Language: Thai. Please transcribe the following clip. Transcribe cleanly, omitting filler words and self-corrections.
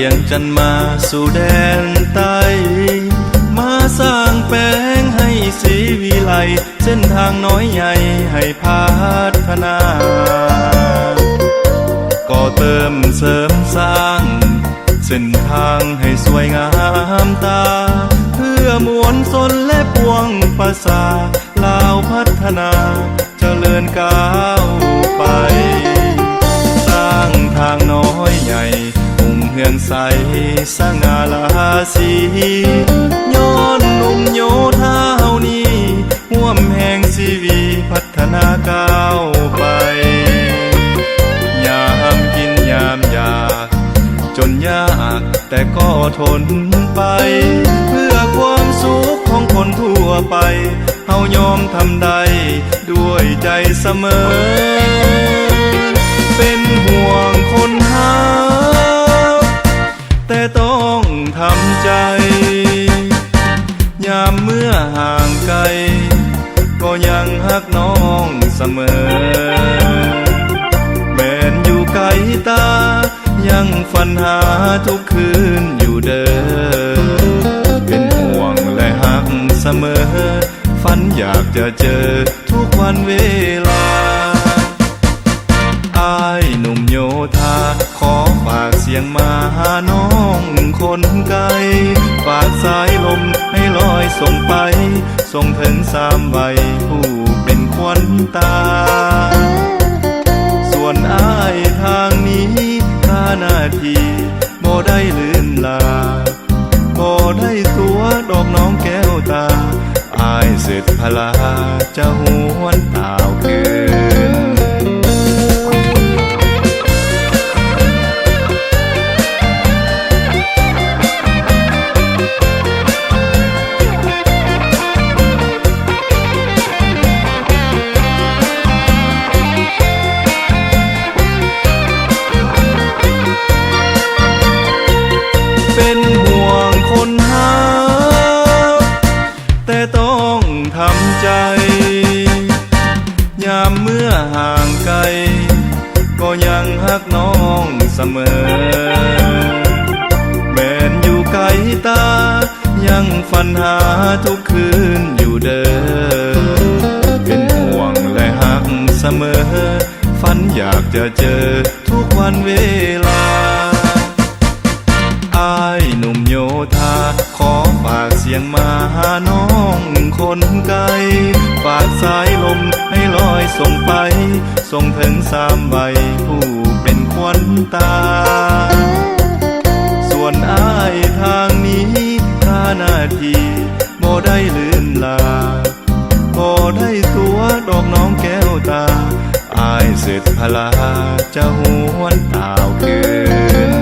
วียงจันทร์มาสู่แดนใต้มาสร้างแปลงให้ศรีวิไลเส้นทางน้อยใหญ่ให้พัฒนาก็เติมเสริมสร้างเส้นทางให้สวยงามตาเพื่อมวลชนและปวงประชาลาวพัฒนาเจริญก้าวไปสร้างทางน้อยใหญ่องค์เฮืองใสสง่าราศีย้อนหนุ่มโยธาเฮานี้ห่วมแห่งชีวิตพัฒนาก้าวไปยามกินยามอยากจนยากแต่ก็ทนไปเพื่อความสุขของคนทั่วไปเฮายอมทำได้ด้วยใจเสมอเป็นห่วงคนหาแต่ต้องทำใจยามเมื่อห่างไกลก็ยังฮักน้องเสมอแม้นอยู่ไกลตายังฝันหาทุกคืนอยู่เด้อเป็นห่วงและฮักเสมอฝันอยากจะเจอทุกวันเวลาอ้ายหนุ่มโยธาขอฝากเสียงมาหาน้องคนไกลฝากสายลมให้ลอยส่งไปส่งถึง3 วัยผู้เป็นขวัญตาส่วนอ้ายทางนี้ข้าหน้าที่บ่ได้ลืมลาบ่ได้ตัวดอกน้องแก้วตาอ้ายเสร็จพลาจะหวนตาวคืนเป็นห่วงคนหาแต่ต้องทำใจยามเมื่อห่างไกลก็ยังฮักน้องเสมอแม้นอยู่ไกลตายังฝันหาทุกคืนอยู่เด้อเป็นห่วงและฮักเสมอฝันอยากจะเจอทุกวันเวลาอ้ายหนุ่มโยธาขอฝากเสียงมาหาน้องคนไกลฝากสายลมให้ลอยส่งไปส่งถึง3 วัยผู้เป็นขวัญตาส่วนอ้ายทางนี้ข้าหน้าที่บ่ได้ลืมลาบ่ได้ตัวดอกน้องแก้วตาอ้ายเสร็จพลาจะหวนตาวคืน